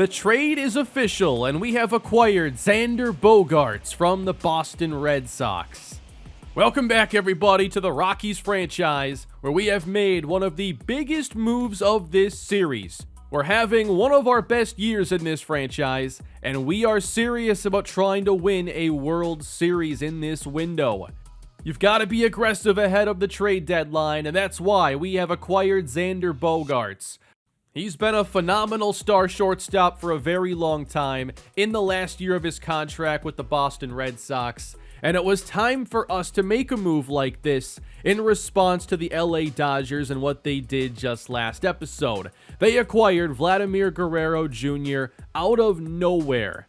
The trade is official, and we have acquired Xander Bogaerts from the Boston Red Sox. Welcome back, everybody, to the Rockies franchise, where we have made one of the biggest moves of this series. We're having one of our best years in this franchise, and we are serious about trying to win a World Series in this window. You've got to be aggressive ahead of the trade deadline, and that's why we have acquired Xander Bogaerts. He's been a phenomenal star shortstop for a very long time in the last year of his contract with the Boston Red Sox, and it was time for us to make a move like this in response to the LA Dodgers and what they did just last episode. They acquired Vladimir Guerrero Jr. out of nowhere.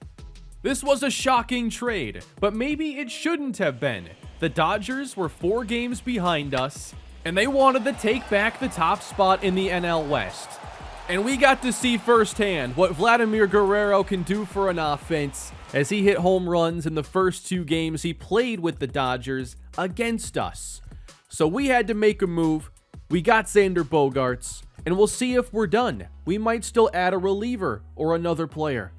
This was a shocking trade, but maybe it shouldn't have been. The Dodgers were 4 games behind us, and they wanted to take back the top spot in the NL West. And we got to see firsthand what Vladimir Guerrero can do for an offense as he hit home runs in the first 2 games he played with the Dodgers against us. So we had to make a move. We got Xander Bogaerts, and we'll see if we're done. We might still add a reliever or another player.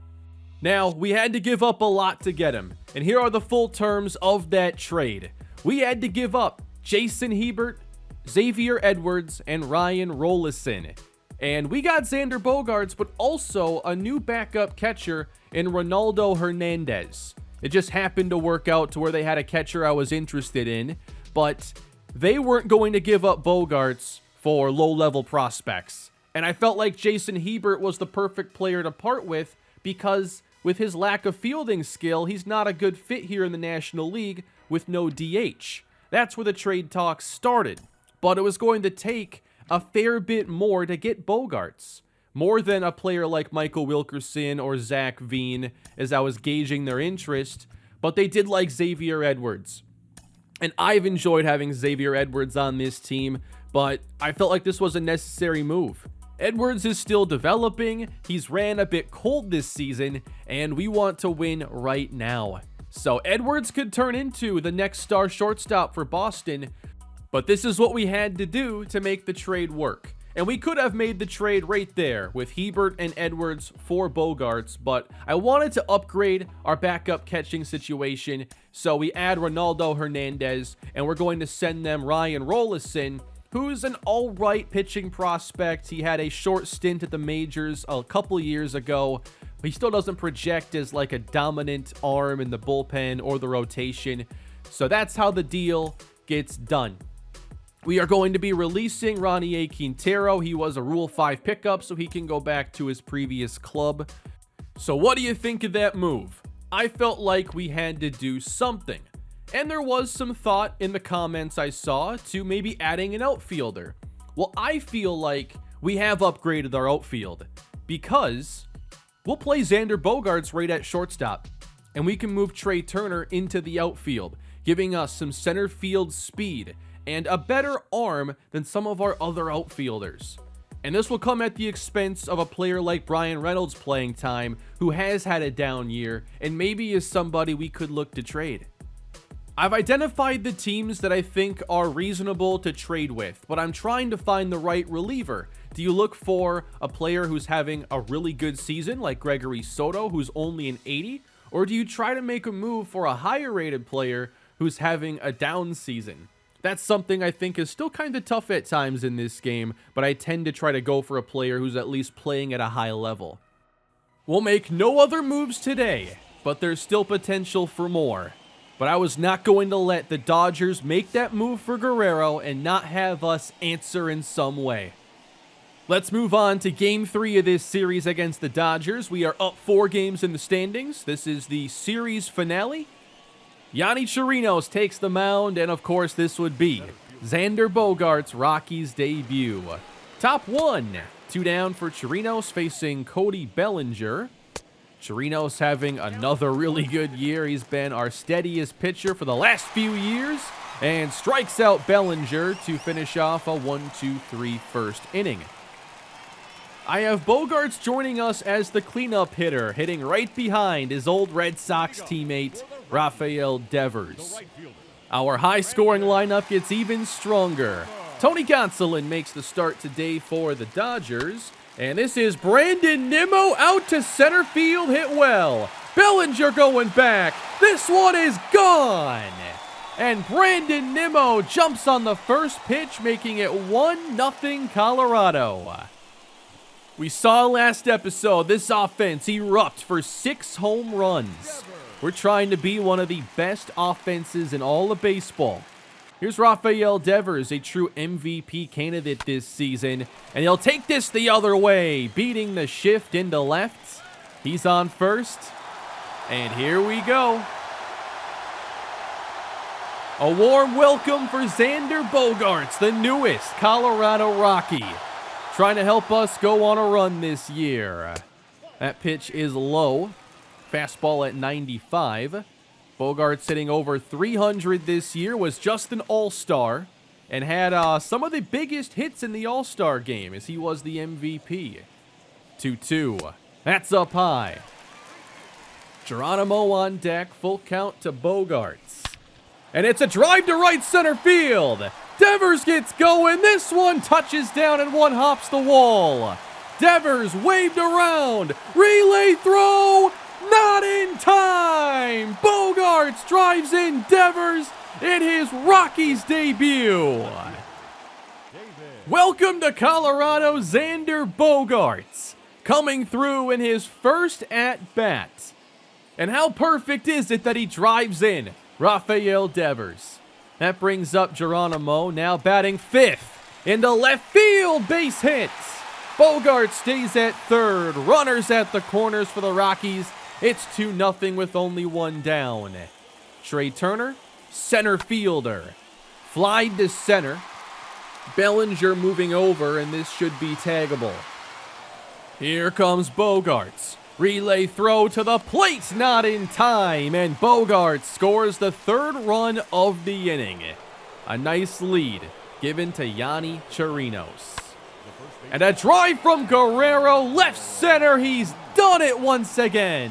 Now, we had to give up a lot to get him, and here are the full terms of that trade. We had to give up Jason Hebert, Xavier Edwards, and Ryan Rollison. And we got Xander Bogaerts, but also a new backup catcher in Ronaldo Hernandez. It just happened to work out to where they had a catcher I was interested in, but they weren't going to give up Bogaerts for low-level prospects. And I felt like Jason Hebert was the perfect player to part with because with his lack of fielding skill, he's not a good fit here in the National League with no DH. That's where the trade talks started. But it was going to take a fair bit more to get Bogaerts. More than a player like Michael Wilkerson or Zach Veen as I was gauging their interest, but they did like Xavier Edwards. And I've enjoyed having Xavier Edwards on this team, but I felt like this was a necessary move. Edwards is still developing, he's ran a bit cold this season, and we want to win right now. So Edwards could turn into the next star shortstop for Boston, but this is what we had to do to make the trade work. And we could have made the trade right there with Hebert and Edwards for Bogaerts, but I wanted to upgrade our backup catching situation, so we add Ronaldo Hernandez, and we're going to send them Ryan Rollison, who's an alright pitching prospect. He had a short stint at the majors a couple years ago. He still doesn't project as like a dominant arm in the bullpen or the rotation, so that's how the deal gets done. We are going to be releasing Ronnie A. Quintero. He was a Rule 5 pickup, so he can go back to his previous club. So what do you think of that move? I felt like we had to do something. And there was some thought in the comments I saw to maybe adding an outfielder. Well, I feel like we have upgraded our outfield because we'll play Xander Bogaerts right at shortstop. And we can move Trey Turner into the outfield, giving us some center field speed and a better arm than some of our other outfielders. And this will come at the expense of a player like Brian Reynolds' playing time, who has had a down year and maybe is somebody we could look to trade. I've identified the teams that I think are reasonable to trade with, but I'm trying to find the right reliever. Do you look for a player who's having a really good season like Gregory Soto, who's only an 80? Or do you try to make a move for a higher rated player who's having a down season? That's something I think is still kind of tough at times in this game, but I tend to try to go for a player who's at least playing at a high level. We'll make no other moves today, but there's still potential for more. But I was not going to let the Dodgers make that move for Guerrero and not have us answer in some way. Let's move on to Game 3 of this series against the Dodgers. We are up 4 games in the standings. This is the series finale. Yonny Chirinos takes the mound, and of course this would be Xander Bogaerts' Rockies debut. Top 1, 2 down for Chirinos facing Cody Bellinger. Chirinos having another really good year. He's been our steadiest pitcher for the last few years and strikes out Bellinger to finish off a 1-2-3 first inning. I have Bogaerts joining us as the cleanup hitter, hitting right behind his old Red Sox teammate, Rafael Devers. Our high-scoring lineup gets even stronger. Tony Gonsolin makes the start today for the Dodgers. And this is Brandon Nimmo out to center field, hit well. Bellinger going back. This one is gone. And Brandon Nimmo jumps on the first pitch, making it 1-0 Colorado. We saw last episode this offense erupt for 6 home runs. We're trying to be one of the best offenses in all of baseball. Here's Rafael Devers, a true MVP candidate this season, and he'll take this the other way, beating the shift into left. He's on first, and here we go. A warm welcome for Xander Bogaerts, the newest Colorado Rocky, trying to help us go on a run this year. That pitch is low. Fastball at 95. Bogaerts hitting over 300 this year, was just an all-star, and had some of the biggest hits in the all-star game as he was the MVP. 2-2. That's up high. Geronimo on deck, full count to Bogaerts. And it's a drive to right center field. Devers gets going. This one touches down and one hops the wall. Devers waved around. Relay throw. Not in time. Bogaerts drives in Devers in his Rockies debut. Welcome to Colorado, Xander Bogaerts, coming through in his first at-bat. And how perfect is it that he drives in Rafael Devers? That brings up Geronimo, now batting fifth. Into left field, base hits. Bogaerts stays at third. Runners at the corners for the Rockies. It's 2-0 with only one down. Trey Turner, center fielder. Fly to center. Bellinger moving over, and this should be taggable. Here comes Bogaerts. Relay throw to the plate, not in time, and Bogaerts scores the third run of the inning. A nice lead given to Yanni Chirinos. And a drive from Guerrero, left center. He's done it once again.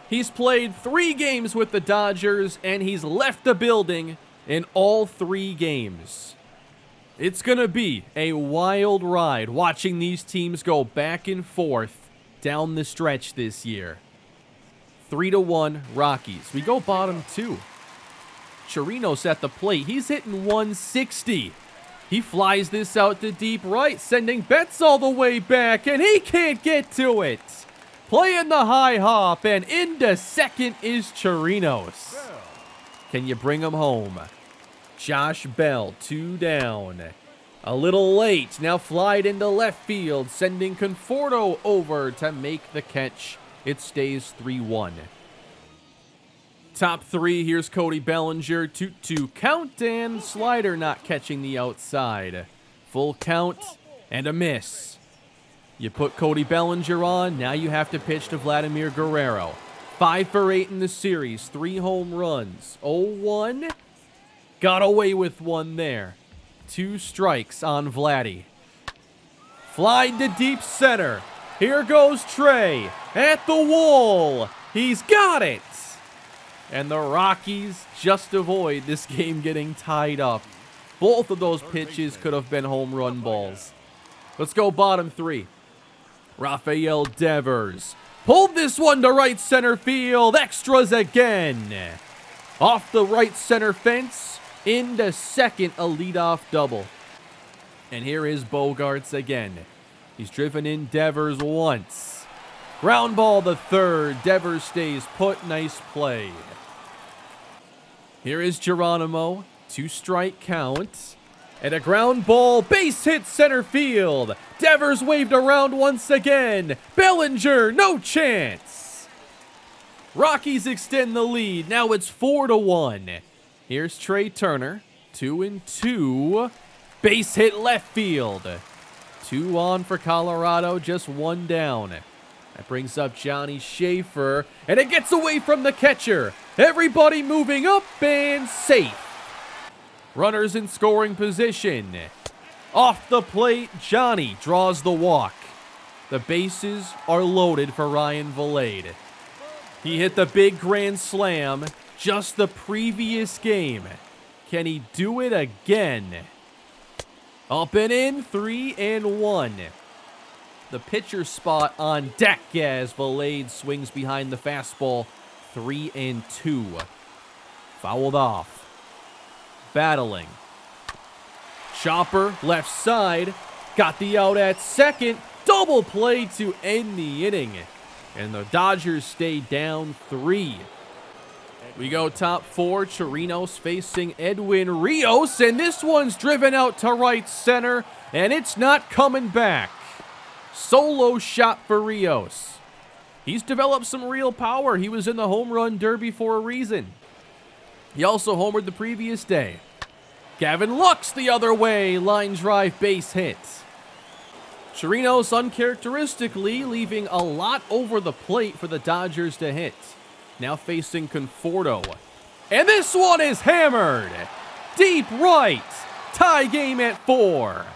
He's played 3 games with the Dodgers, and he's left the building in all 3 games. It's going to be a wild ride watching these teams go back and forth down the stretch this year. 3-1 Rockies. We go bottom 2. Chirinos at the plate. He's hitting 160. He flies this out to deep right, sending Betts all the way back, and he can't get to it. Playing the high hop, and into second is Chirinos. Can you bring him home? Josh Bell, 2 down. A little late, now flied into left field, sending Conforto over to make the catch. It stays 3-1. Top 3, here's Cody Bellinger, 2-2 count, and slider not catching the outside. Full count, and a miss. You put Cody Bellinger on, now you have to pitch to Vladimir Guerrero. 5 for 8 in the series, 3 home runs. 0-1, got away with one there. 2 strikes on Vladdy. Fly to deep center. Here goes Trey, at the wall. He's got it. And the Rockies just avoid this game getting tied up. Both of those pitches could have been home run balls. Let's go bottom 3. Rafael Devers pulled this one to right center field. Extras again. Off the right center fence. Into second, a leadoff double. And here is Bogaerts again. He's driven in Devers once. Ground ball to third. Devers stays put. Nice play. Here is Geronimo. 2-strike count. And a ground ball. Base hit center field. Devers waved around once again. Bellinger, no chance. Rockies extend the lead. Now it's 4-1. Here's Trey Turner. 2-2. Base hit left field. 2 on for Colorado. Just 1 down. That brings up Johnny Schaefer, and it gets away from the catcher. Everybody moving up and safe. Runners in scoring position. Off the plate, Johnny draws the walk. The bases are loaded for Ryan Vilade. He hit the big grand slam just the previous game. Can he do it again? Up and in, 3-1. The pitcher spot on deck as Valade swings behind the fastball, 3-2. Fouled off. Battling. Chopper, left side, got the out at second. Double play to end the inning. And the Dodgers stay down 3. We go top 4, Chirinos facing Edwin Rios, and this one's driven out to right center, and it's not coming back. Solo shot for Rios. He's developed some real power. He was in the home run derby for a reason. He also homered the previous day. Gavin Lux the other way, line drive base hit. Chirinos uncharacteristically leaving a lot over the plate for the Dodgers to hit. Now facing Conforto. And this one is hammered. Deep right. Tie game at 4.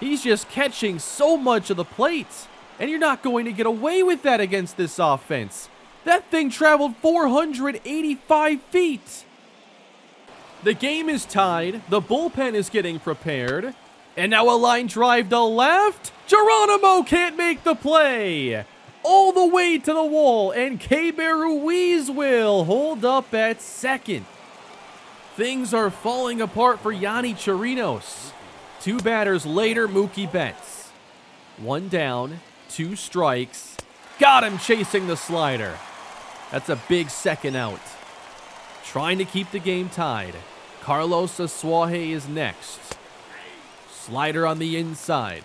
He's just catching so much of the plate. And you're not going to get away with that against this offense. That thing traveled 485 feet. The game is tied. The bullpen is getting prepared. And now a line drive to left. Geronimo can't make the play. All the way to the wall, and Keber Ruiz will hold up at second. Things are falling apart for Yanni Chirinos. 2 batters later, Mookie Betts. 1 down, 2 strikes. Got him chasing the slider. That's a big second out. Trying to keep the game tied. Carlos Asuaje is next. Slider on the inside.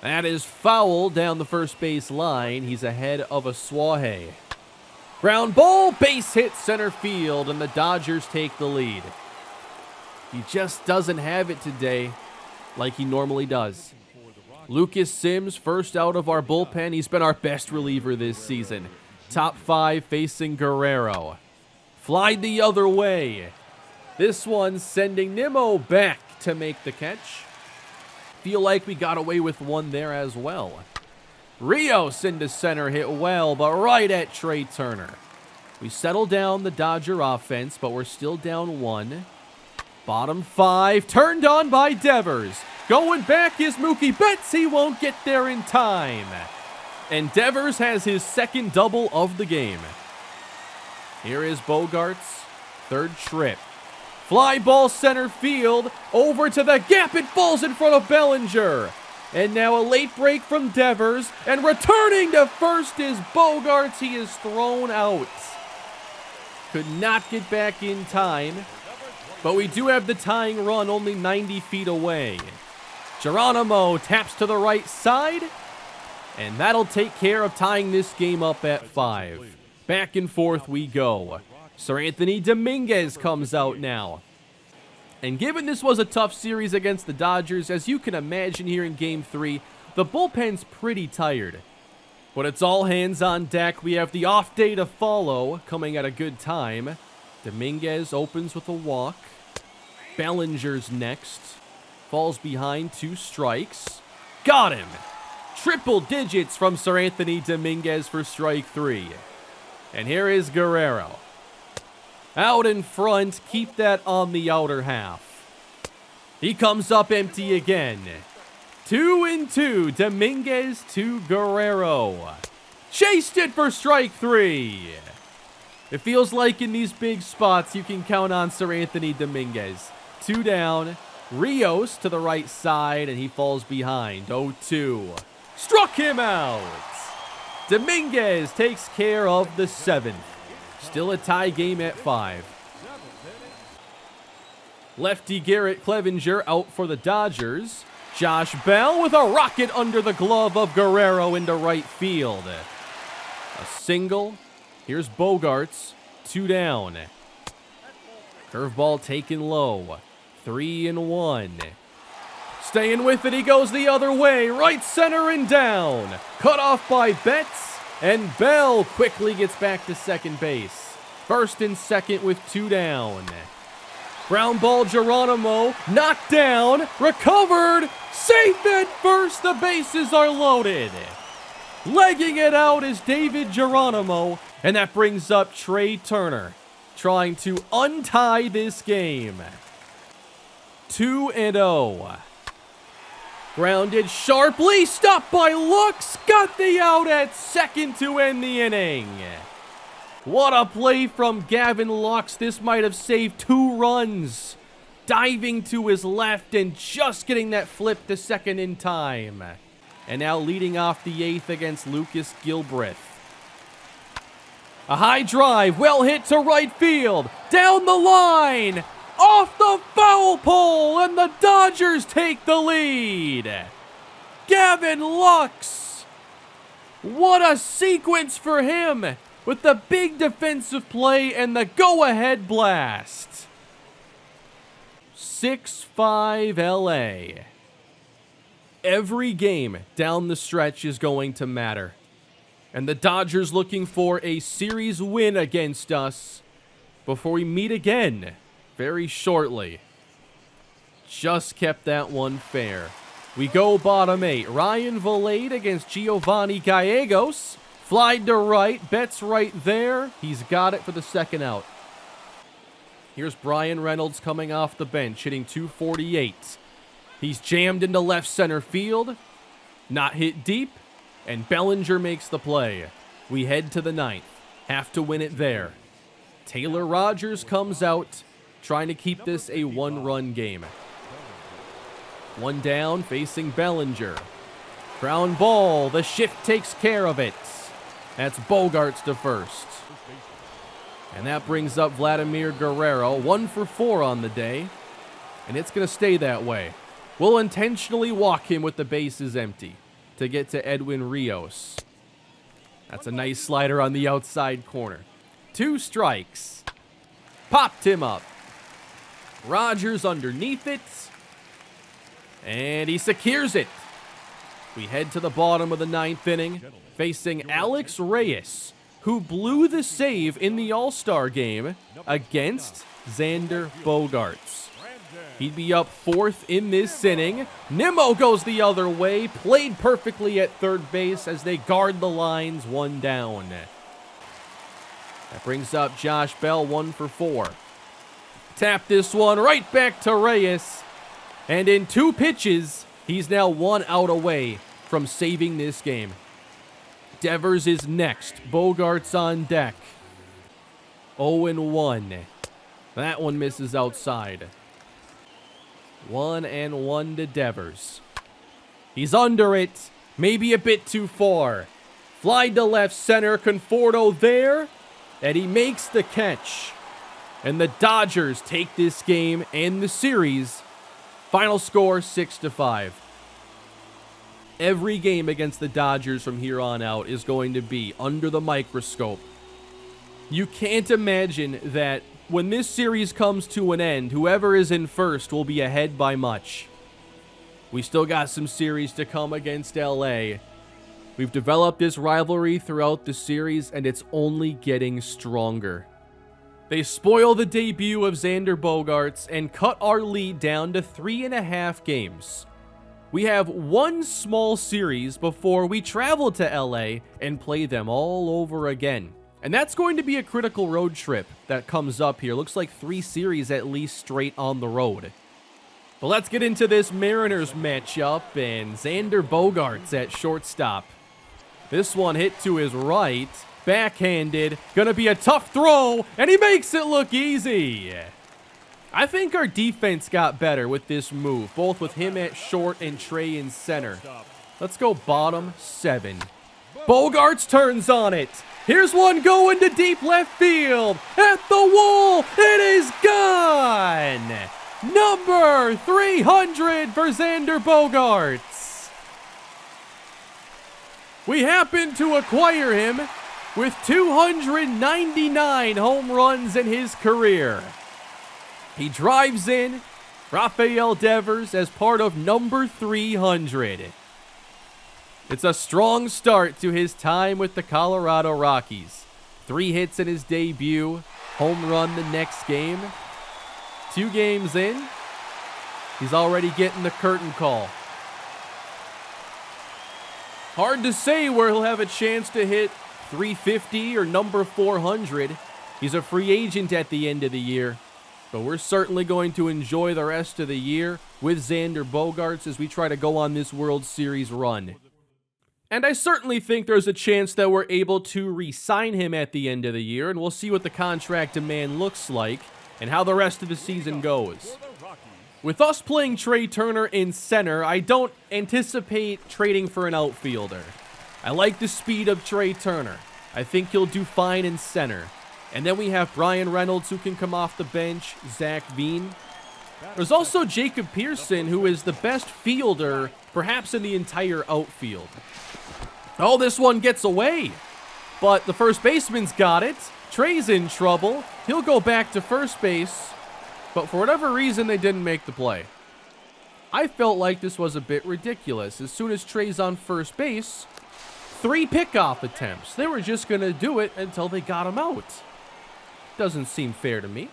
That is foul down the first base line. He's ahead of Asuaje. Ground ball, base hit center field, and the Dodgers take the lead. He just doesn't have it today like he normally does. Lucas Sims, first out of our bullpen. He's been our best reliever this season. Top 5 facing Guerrero. Flied the other way. This one sending Nimmo back to make the catch. Feel like we got away with one there as well. Rios into center, hit well, but right at Trey Turner. We settle down the Dodger offense, but we're still down 1. Bottom 5, turned on by Devers. Going back is Mookie Betts. He won't get there in time. And Devers has his second double of the game. Here is Bogaerts, 3rd trip. Fly ball center field, over to the gap, it falls in front of Bellinger. And now a late break from Devers, and returning to first is Bogaerts. He is thrown out. Could not get back in time, but we do have the tying run only 90 feet away. Geronimo taps to the right side, and that'll take care of tying this game up at 5. Back and forth we go. Sir Anthony Dominguez comes out now. And given this was a tough series against the Dodgers, as you can imagine here in Game 3, the bullpen's pretty tired. But it's all hands on deck. We have the off day to follow, coming at a good time. Dominguez opens with a walk. Bellinger's next. Falls behind, 2 strikes. Got him! Triple digits from Sir Anthony Dominguez for strike 3. And here is Guerrero. Out in front, keep that on the outer half. He comes up empty again. 2-2, Dominguez to Guerrero. Chased it for strike 3. It feels like in these big spots you can count on Sir Anthony Dominguez. 2 down, Rios to the right side, and he falls behind. 0-2. Struck him out. Dominguez takes care of the 7th. Still a tie game at 5. Lefty Garrett Clevenger out for the Dodgers. Josh Bell with a rocket under the glove of Guerrero into right field. A single. Here's Bogaerts. 2 down. Curveball taken low. 3-1. Staying with it, he goes the other way. Right center and down. Cut off by Betts. And Bell quickly gets back to second base. First and second with 2 down. Ground ball Geronimo. Knocked down. Recovered. Safe at first. The bases are loaded. Legging it out is David Geronimo. And that brings up Trey Turner, trying to untie this game. 2-0. Grounded sharply, stopped by Lux, got the out at second to end the inning. What a play from Gavin Lux. This might have saved 2 runs. Diving to his left and just getting that flip to second in time. And now leading off the 8th against Lucas Gilbreth. A high drive, well hit to right field, down the line, off the foul pole, and the Dodgers take the lead. Gavin Lux. What a sequence for him with the big defensive play and the go-ahead blast. 6-5 LA. Every game down the stretch is going to matter. And the Dodgers looking for a series win against us before we meet again very shortly. Just kept that one fair. We go bottom 8. Ryan Valade against Giovanni Gallegos. Flied to right. Betts right there. He's got it for the second out. Here's Brian Reynolds coming off the bench, hitting .248. He's jammed into left center field. Not hit deep. And Bellinger makes the play. We head to the 9th. Have to win it there. Taylor Rogers comes out, trying to keep this a 1-run game. 1 down, facing Bellinger. Ground ball. The shift takes care of it. That's Bogaerts to first. And that brings up Vladimir Guerrero. 1 for 4 on the day. And it's going to stay that way. We'll intentionally walk him with the bases empty to get to Edwin Rios. That's a nice slider on the outside corner. 2 strikes. Popped him up. Rogers underneath it. And he secures it. We head to the bottom of the 9th inning, facing Alex Reyes, who blew the save in the All-Star game against Xander Bogaerts. He'd be up 4th in this inning. Nimmo goes the other way, played perfectly at third base as they guard the lines, 1 down. That brings up Josh Bell, 1 for 4. Tap this one right back to Reyes. And in 2 pitches, he's now 1 out away from saving this game. Devers is next. Bogaerts on deck. 0-1. That one misses outside. 1-1 to Devers. He's under it. Maybe a bit too far. Fly to left center. Conforto there. And he makes the catch. And the Dodgers take this game and the series. Final score 6-5. Every game against the Dodgers from here on out is going to be under the microscope. You can't imagine that when this series comes to an end, whoever is in first will be ahead by much. We still got some series to come against LA. We've developed this rivalry throughout the series, and it's only getting stronger. They spoil the debut of Xander Bogaerts and cut our lead down to 3.5 games. We have 1 small series before we travel to LA and play them all over again. And that's going to be a critical road trip that comes up here. Looks like 3 series at least straight on the road. But let's get into this Mariners matchup and Xander Bogaerts at shortstop. This one hit to his right, backhanded, gonna be a tough throw, and he makes it look easy. I think our defense got better with this move, both with him at short and Trey in center. Let's go bottom 7. Bogaerts turns on it. Here's one going to deep left field. At the wall, it is gone. Number 300 for Xander Bogaerts. We happen to acquire him with 299 home runs in his career. He drives in Rafael Devers as part of number 300. It's a strong start to his time with the Colorado Rockies. 3 hits in his debut, home run the next game. 2 games in, he's already getting the curtain call. Hard to say where he'll have a chance to hit 350 or number 400. He's a free agent at the end of the year. But we're certainly going to enjoy the rest of the year with Xander Bogaerts as we try to go on this World Series run. And I certainly think there's a chance that we're able to re-sign him at the end of the year, and we'll see what the contract demand looks like and how the rest of the season goes. With us playing Trea Turner in center, I don't anticipate trading for an outfielder. I like the speed of Trea Turner. I think he'll do fine in center. And then we have Brian Reynolds, who can come off the bench, Zach Veen. There's also Jacob Pearson, who is the best fielder, perhaps in the entire outfield. Oh, this one gets away. But the first baseman's got it. Trea's in trouble. He'll go back to first base. But for whatever reason, they didn't make the play. I felt like this was a bit ridiculous. As soon as Trea's on first base, 3 pickoff attempts. They were just going to do it until they got him out. Doesn't seem fair to me.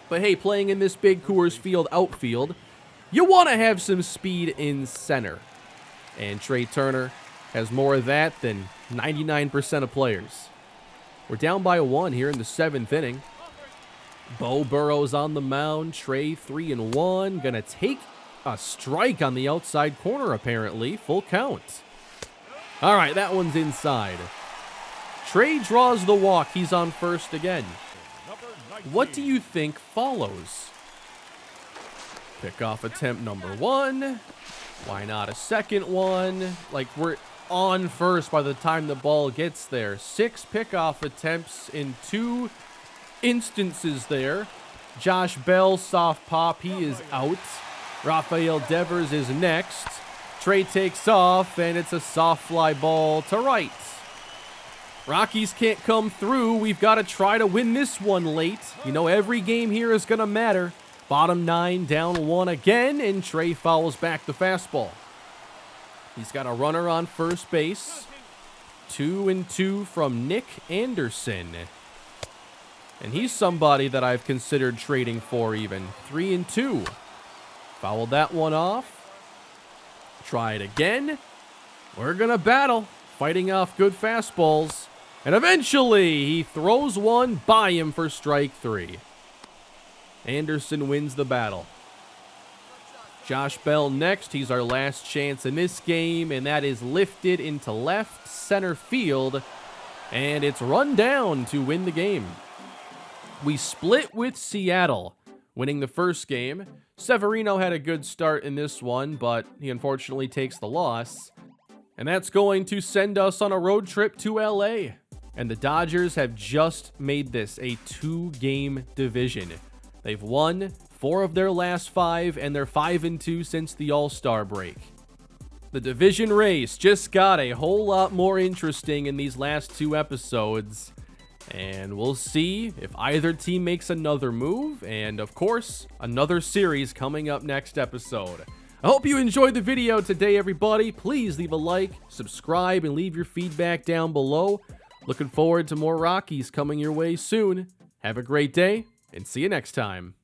But hey, playing in this big Coors Field outfield, you want to have some speed in center. And Trea Turner has more of that than 99% of players. We're down by 1 here in the 7th inning. Beau Burrow's on the mound. Trea 3-1. Gonna take a strike on the outside corner, apparently. Full count. All right, that one's inside. Trea draws the walk. He's on first again. What do you think follows? Pickoff attempt number 1. Why not a second one? Like, we're on first by the time the ball gets there. 6 pickoff attempts in 2 instances there. Josh Bell, soft pop. He is out. Rafael Devers is next. Trea takes off, and it's a soft fly ball to right. Rockies can't come through. We've got to try to win this one late. You know, every game here is going to matter. Bottom 9, down 1 again, and Trea fouls back the fastball. He's got a runner on first base. 2-2 from Nick Anderson. And he's somebody that I've considered trading for even. 3-2. Fouled that one off. Try it again. We're going to battle. Fighting off good fastballs. And eventually, he throws one by him for strike 3. Anderson wins the battle. Josh Bell next. He's our last chance in this game, and that is lifted into left center field. And it's run down to win the game. We split with Seattle, winning the first game. Severino had a good start in this one, but he unfortunately takes the loss. And that's going to send us on a road trip to LA. And the Dodgers have just made this a 2-game division. They've won 4 of their last 5, and they're 5-2 since the All-Star break. The division race just got a whole lot more interesting in these last 2 episodes. And we'll see if either team makes another move, and of course, another series coming up next episode. I hope you enjoyed the video today, everybody. Please leave a like, subscribe, and leave your feedback down below. Looking forward to more Rockies coming your way soon. Have a great day, and see you next time.